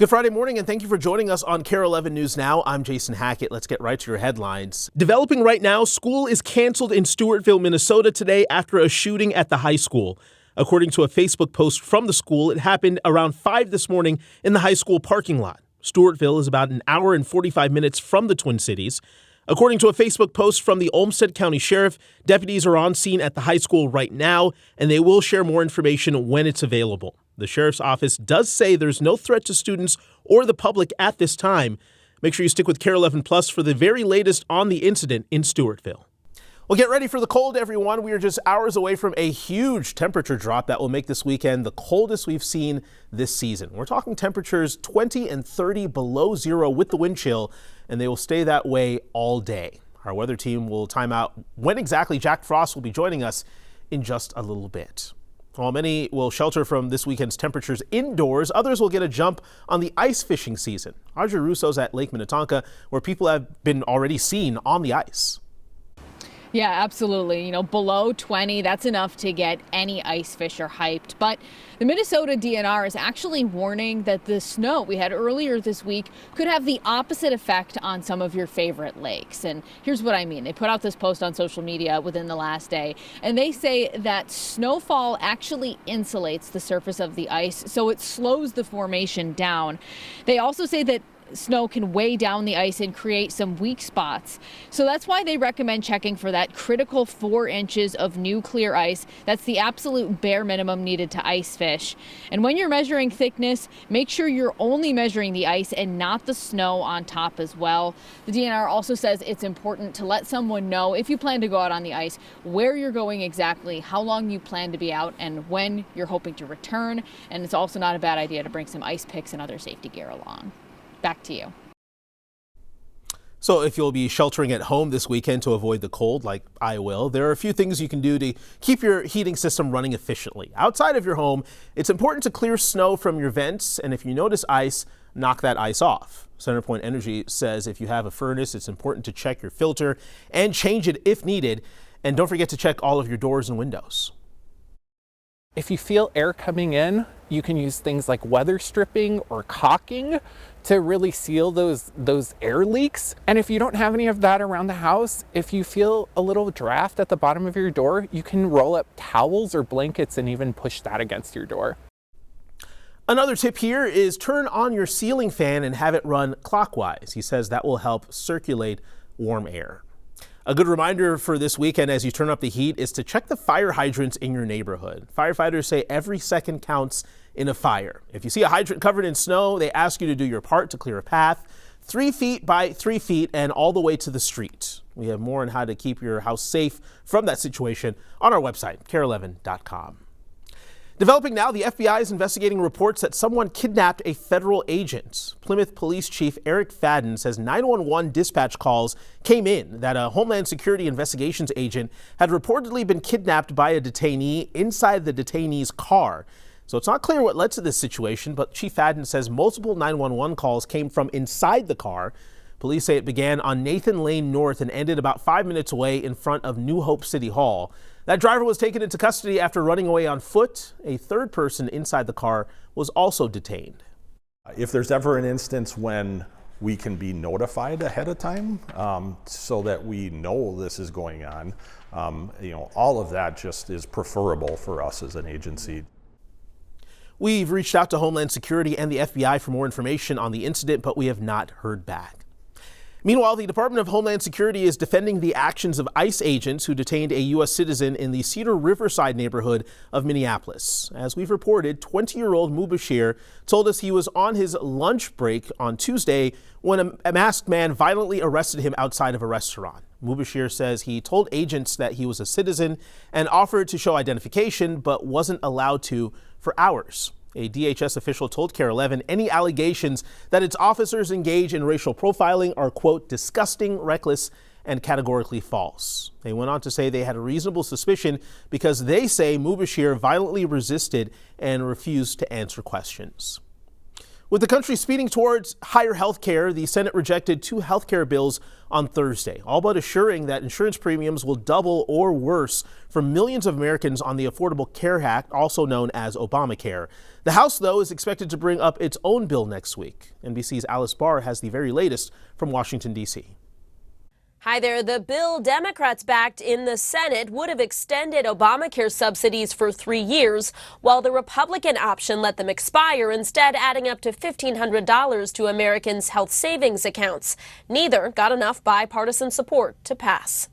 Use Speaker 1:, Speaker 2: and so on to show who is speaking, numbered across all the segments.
Speaker 1: Good Friday morning, and thank you for joining us on KARE 11 News Now. I'm Jason Hackett. Let's get right to your headlines. Developing right now, school is canceled in Stewartville, Minnesota today after a shooting at the high school. According to a Facebook post from the school, it happened around 5 this morning in the high school parking lot. Stewartville is about an hour and 45 minutes from the Twin Cities. According to a Facebook post from the Olmsted County Sheriff, deputies are on scene at the high school right now, and they will share more information when it's available. The sheriff's office does say there's no threat to students or the public at this time. Make sure you stick with KARE 11 Plus for the very latest on the incident in Stewartville. Well, get ready for the cold, everyone. We are just hours away from a huge temperature drop that will make this weekend the coldest we've seen this season. We're talking temperatures 20 and 30 below zero with the wind chill, and they will stay that way all day. Our weather team will time out when exactly Jack Frost will be joining us in just a little bit. While many will shelter from this weekend's temperatures indoors, others will get a jump on the ice fishing season. Audrey Russo's at Lake Minnetonka, where people have been already seen on the ice.
Speaker 2: Yeah, absolutely. Below 20, that's enough to get any ice fisher hyped. But the Minnesota DNR is actually warning that the snow we had earlier this week could have the opposite effect on some of your favorite lakes. And here's what I mean. They put out this post on social media within the last day, and they say that snowfall actually insulates the surface of the ice, so it slows the formation down. They also say that snow can weigh down the ice and create some weak spots. So that's why they recommend checking for that critical 4 inches of new clear ice. That's the absolute bare minimum needed to ice fish. And when you're measuring thickness, make sure you're only measuring the ice and not the snow on top as well. The DNR also says it's important to let someone know, if you plan to go out on the ice, where you're going exactly, how long you plan to be out, and when you're hoping to return. And it's also not a bad idea to bring some ice picks and other safety gear along. Back to you.
Speaker 1: So if you'll be sheltering at home this weekend to avoid the cold, like I will, there are a few things you can do to keep your heating system running efficiently. Outside of your home, it's important to clear snow from your vents, and if you notice ice, knock that ice off. CenterPoint Energy says if you have a furnace, it's important to check your filter and change it if needed. And don't forget to check all of your doors and windows.
Speaker 3: If you feel air coming in, you can use things like weather stripping or caulking to really seal those air leaks. And if you don't have any of that around the house, if you feel a little draft at the bottom of your door, you can roll up towels or blankets and even push that against your door.
Speaker 1: Another tip here is turn on your ceiling fan and have it run clockwise. He says that will help circulate warm air. A good reminder for this weekend as you turn up the heat is to check the fire hydrants in your neighborhood. Firefighters say every second counts in a fire. If you see a hydrant covered in snow, they ask you to do your part to clear a path 3 feet by 3 feet and all the way to the street. We have more on how to keep your house safe from that situation on our website, KARE11.com. Developing now, the FBI is investigating reports that someone kidnapped a federal agent. Plymouth Police Chief Eric Fadden says 911 dispatch calls came in that a Homeland Security investigations agent had reportedly been kidnapped by a detainee inside the detainee's car. So it's not clear what led to this situation, but Chief Fadden says multiple 911 calls came from inside the car. Police say it began on Nathan Lane North and ended about 5 minutes away in front of New Hope City Hall. That driver was taken into custody after running away on foot. A third person inside the car was also detained.
Speaker 4: If there's ever an instance when we can be notified ahead of time so that we know this is going on, all of that just is preferable for us as an agency.
Speaker 1: We've reached out to Homeland Security and the FBI for more information on the incident, but we have not heard back. Meanwhile, the Department of Homeland Security is defending the actions of ICE agents who detained a U.S. citizen in the Cedar Riverside neighborhood of Minneapolis. As we've reported, 20-year-old Mubashir told us he was on his lunch break on Tuesday when a masked man violently arrested him outside of a restaurant. Mubashir says he told agents that he was a citizen and offered to show identification, but wasn't allowed to for hours. A DHS official told KARE 11 any allegations that its officers engage in racial profiling are, quote, disgusting, reckless, and categorically false. They went on to say they had a reasonable suspicion because they say Mubashir violently resisted and refused to answer questions. With the country speeding towards higher health care, the Senate rejected 2 health care bills on Thursday, all but assuring that insurance premiums will double or worse for millions of Americans on the Affordable Care Act, also known as Obamacare. The House, though, is expected to bring up its own bill next week. NBC's Alice Barr has the very latest from Washington, D.C.
Speaker 5: Hi there. The bill Democrats backed in the Senate would have extended Obamacare subsidies for 3 years, while the Republican option let them expire, instead adding up to $1,500 to Americans' health savings accounts. Neither got enough bipartisan support to pass.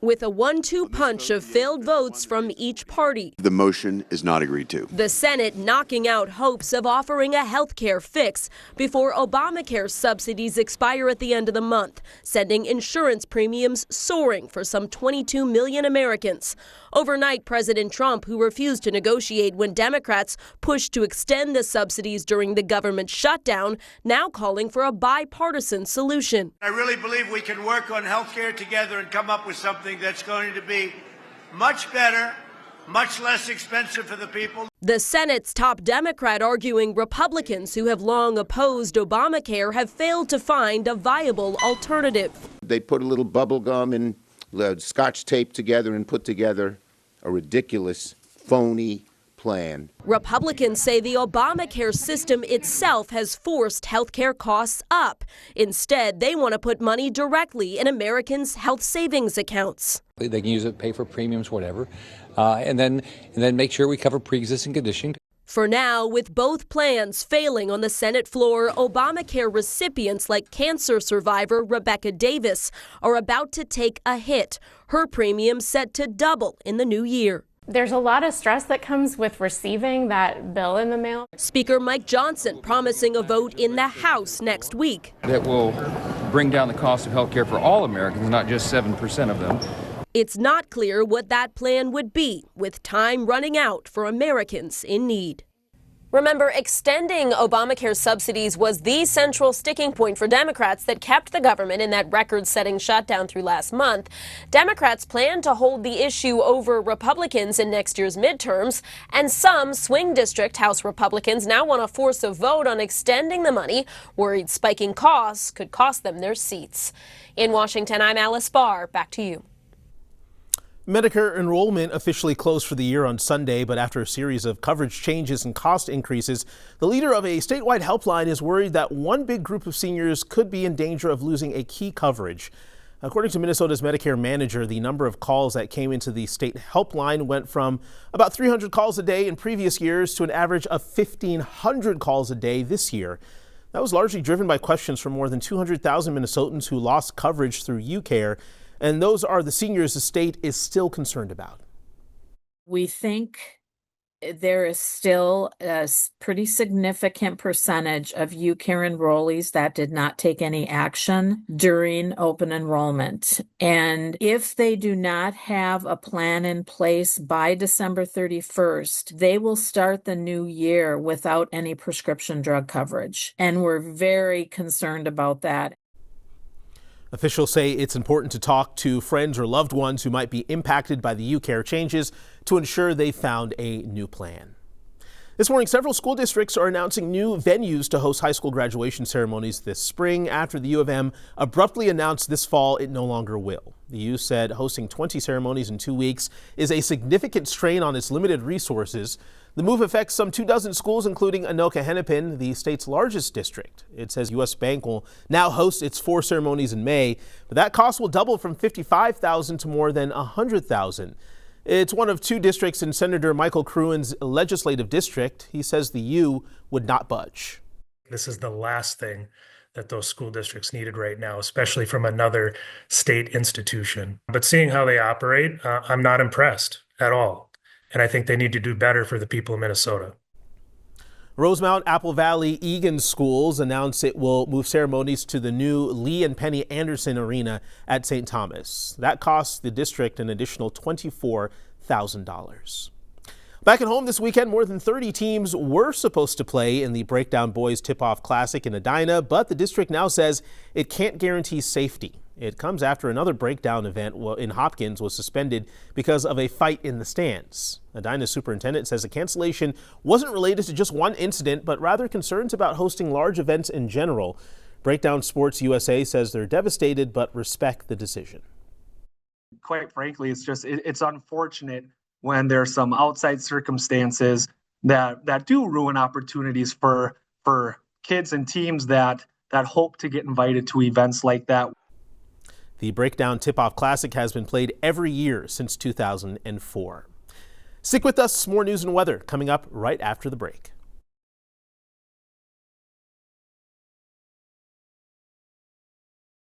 Speaker 5: With a 1-2 punch of failed votes from each party,
Speaker 6: the motion is not agreed to.
Speaker 5: The Senate knocking out hopes of offering a health care fix before Obamacare subsidies expire at the end of the month, sending insurance premiums soaring for some 22 million Americans. Overnight, President Trump, who refused to negotiate when Democrats pushed to extend the subsidies during the government shutdown, now calling for a bipartisan solution.
Speaker 7: I really believe we can work on health care together and come up with something that's going to be much better, much less expensive for the people.
Speaker 5: The Senate's top Democrat arguing Republicans who have long opposed Obamacare have failed to find a viable alternative.
Speaker 8: They put a little bubble gum and Scotch tape together and put together a ridiculous, phony plan.
Speaker 5: Republicans say the Obamacare system itself has forced health care costs up. Instead, they want to put money directly in Americans' health savings accounts.
Speaker 9: They can use it, pay for premiums, whatever, and then make sure we cover pre-existing condition.
Speaker 5: For now, with both plans failing on the Senate floor, Obamacare recipients like cancer survivor Rebecca Davis are about to take a hit. Her premium set to double in the new year.
Speaker 10: There's a lot of stress that comes with receiving that bill in the mail.
Speaker 5: Speaker Mike Johnson promising a vote in the House next week.
Speaker 11: That will bring down the cost of health care for all Americans, not just 7% of them.
Speaker 5: It's not clear what that plan would be, with time running out for Americans in need. Remember, extending Obamacare subsidies was the central sticking point for Democrats that kept the government in that record-setting shutdown through last month. Democrats plan to hold the issue over Republicans in next year's midterms, and some swing district House Republicans now want to force a vote on extending the money, worried spiking costs could cost them their seats. In Washington, I'm Alice Barr. Back to you.
Speaker 1: Medicare enrollment officially closed for the year on Sunday, but after a series of coverage changes and cost increases, the leader of a statewide helpline is worried that one big group of seniors could be in danger of losing a key coverage. According to Minnesota's Medicare manager, the number of calls that came into the state helpline went from about 300 calls a day in previous years to an average of 1,500 calls a day this year. That was largely driven by questions from more than 200,000 Minnesotans who lost coverage through UCare. And those are the seniors the state is still concerned about.
Speaker 12: We think there is still a pretty significant percentage of UCare enrollees that did not take any action during open enrollment. And if they do not have a plan in place by December 31st, they will start the new year without any prescription drug coverage. And we're very concerned about that.
Speaker 1: Officials say it's important to talk to friends or loved ones who might be impacted by the UCare changes to ensure they found a new plan. This morning, several school districts are announcing new venues to host high school graduation ceremonies this spring after the U of M abruptly announced this fall it no longer will. The U said hosting 20 ceremonies in 2 weeks is a significant strain on its limited resources. The move affects some 24 schools, including Anoka-Hennepin, the state's largest district. It says U.S. Bank will now host its 4 ceremonies in May, but that cost will double from $55,000 to more than $100,000. It's one of 2 districts in Senator Michael Cruin's legislative district. He says the U would not budge.
Speaker 13: This is the last thing that those school districts needed right now, especially from another state institution. But seeing how they operate, I'm not impressed at all. And I think they need to do better for the people of Minnesota.
Speaker 1: Rosemount, Apple Valley, Egan schools announced it will move ceremonies to the new Lee and Penny Anderson Arena at St. Thomas. That costs the district an additional $24,000. Back at home this weekend, more than 30 teams were supposed to play in the Breakdown Boys Tip-Off Classic in Edina, but the district now says it can't guarantee safety. It comes after another breakdown event in Hopkins was suspended because of a fight in the stands. Edina superintendent says the cancellation wasn't related to just one incident, but rather concerns about hosting large events in general. Breakdown Sports USA says they're devastated but respect the decision.
Speaker 14: Quite frankly, it's unfortunate when there's some outside circumstances that do ruin opportunities for kids and teams that hope to get invited to events like that.
Speaker 1: The Breakdown Tip-Off Classic has been played every year since 2004. Stick with us, more news and weather coming up right after the break.